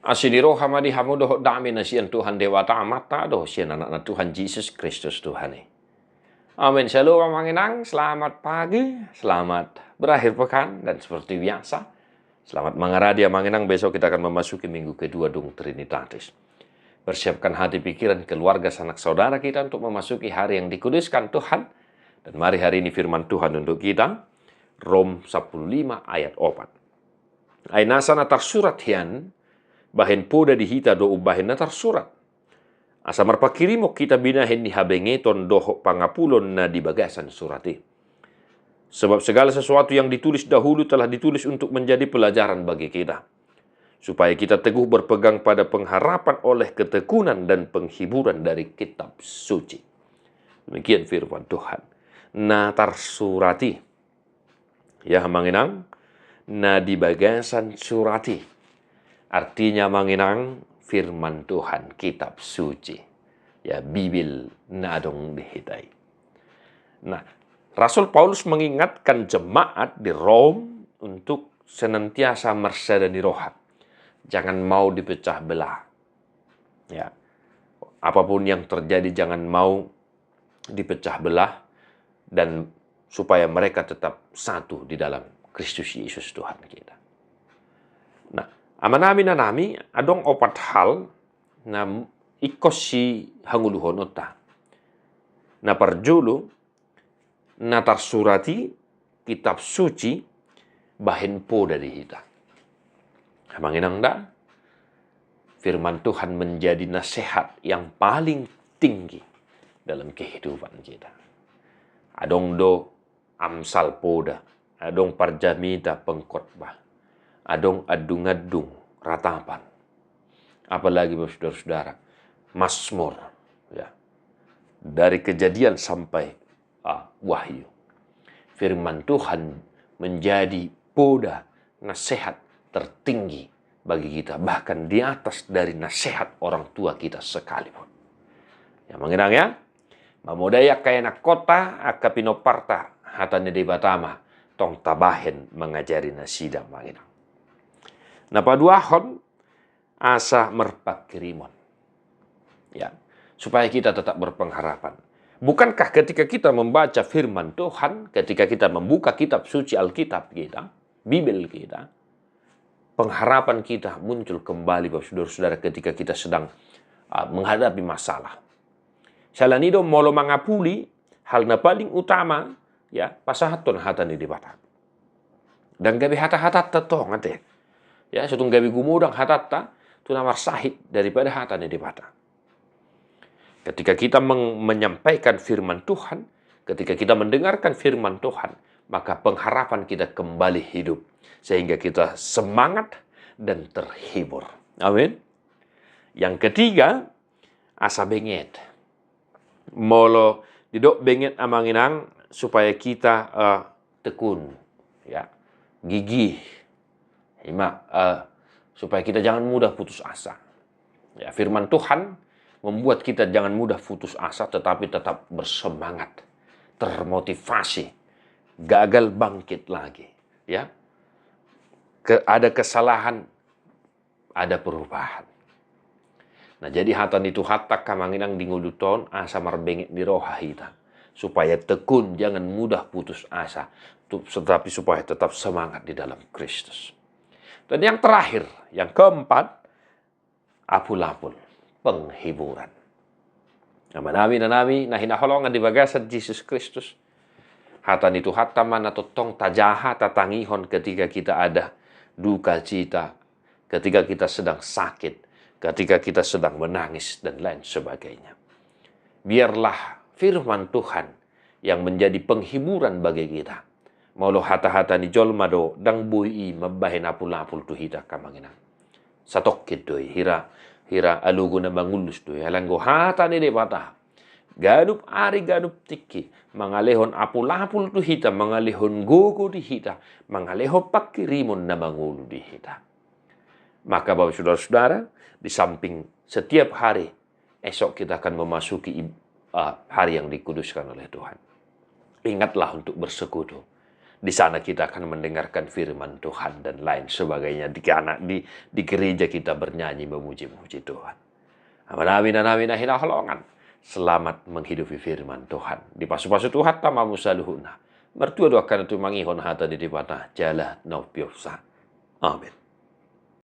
Asiniro hamadi hamudo dami na siyan Tuhan Dewa Tamata do siyan anak na Tuhan Yesus Kristus Tuhan. Amin. Shalom Manginang, selamat pagi, selamat berakhir pekan, dan seperti biasa, selamat mengaradia Manginang. Besok kita akan memasuki minggu kedua Dung Trinitatis. Persiapkan hati, pikiran, keluarga, sanak saudara kita untuk memasuki hari yang dikuduskan Tuhan. Dan mari hari ini firman Tuhan untuk kita, Rom 15 ayat 4. Ay nasa natar surat yan, bahin poda dihita do ubahin natar surat. Asa marpakirimo kita binahin ni habengeton doho pangapulon na di bagasan surati. Sebab segala sesuatu yang ditulis dahulu telah ditulis untuk menjadi pelajaran bagi kita, supaya kita teguh berpegang pada pengharapan oleh ketekunan dan penghiburan dari kitab suci. Demikian firman Tuhan. Natar surati. Ya Manginang, na di bagasan surati. Artinya Manginang, firman Tuhan, kitab suci. Ya, Bibil na adong dihitai. Nah, Rasul Paulus mengingatkan jemaat di Rom untuk senantiasa mersadani roha. Jangan mau dipecah belah. Ya. Apapun yang terjadi jangan mau dipecah belah, dan supaya mereka tetap satu di dalam Kristus Yesus Tuhan kita. Nah, amanami na nami adong opat hal na ikos si hanguluhon ota. Na parjulu na tarsurati kitab suci bahin po dari hita. Manginang da, firman Tuhan menjadi nasihat yang paling tinggi dalam kehidupan kita. Adong do amsal poda, adong parjamita pengkhotbah, adong adung-adung ratapan. Apalagi saudara-saudara, Mazmur, ya. Dari Kejadian sampai Wahyu. Firman Tuhan menjadi poda nasihat tertinggi bagi kita, bahkan di atas dari nasihat orang tua kita sekalipun. Ya Manginang ya, mamodaya kaya na kota akapinoparta hatane de batama tong tabahen mengajari nasida Manginang. Napaduahon asa merpakirimon. Ya, supaya kita tetap berpengharapan. Bukankah ketika kita membaca firman Tuhan, ketika kita membuka kitab suci Alkitab kita, Bibil kita, pengharapan kita muncul kembali Bapak saudara-saudara ketika kita sedang menghadapi masalah. Salanido molo mangapuli hal na paling utama ya pasahaton hatani di bata. Dan gabi hata-hata tetong ate. Ya, sutung gabi gumudang hatata tu namar sahid daripada hatani di bata. Ketika kita menyampaikan firman Tuhan, ketika kita mendengarkan firman Tuhan, maka pengharapan kita kembali hidup sehingga kita semangat dan terhibur. Amin. Yang ketiga, asa benget. Molo didok benget amanginang supaya kita tekun, ya, gigih, supaya kita jangan mudah putus asa. Ya, firman Tuhan membuat kita jangan mudah putus asa, tetapi tetap bersemangat, termotivasi, gagal bangkit lagi. Ya, ada kesalahan, ada perubahan. Nah, jadi hatan itu hatta kamanginang dinguduton asa marbengit di roha hita. Supaya tekun, jangan mudah putus asa. Tetapi supaya tetap semangat di dalam Kristus. Dan yang terakhir, yang keempat, apul-apul, penghiburan. Namanami na nami, nahinaholongan di bagasan Yesus Kristus. Hatan itu hatta mana totong tajaha tatangihon ketika kita ada duka cita, ketika kita sedang sakit, ketika kita sedang menangis, dan lain sebagainya. Biarlah firman Tuhan yang menjadi penghiburan bagi kita. Maulo hata-hata ni jolmado dang bui mabahin apul-apul tu hita kamanginang. Satokit doi hira alugo na mangulus doi halanggo hata ni de bata. Ganup ari ganup tiki mangalehon apul-apul tu hita, mangalehon gogo di hita, mangalehon pakirimon na mangulu di hita. Maka Bapak saudara-saudara, di samping setiap hari, esok kita akan memasuki hari yang dikuduskan oleh Tuhan. Ingatlah untuk bersekutu Di sana kita akan mendengarkan firman Tuhan dan lain sebagainya. Di gereja kita bernyanyi memuji-muji Tuhan. Amin amin amin amin. Selamat menghidupi firman Tuhan. Di pasu-pasu Tuhan tamamu saluhuna. Mertua doakan itu mangihon hata di dipatah jala no piofsa. Amin.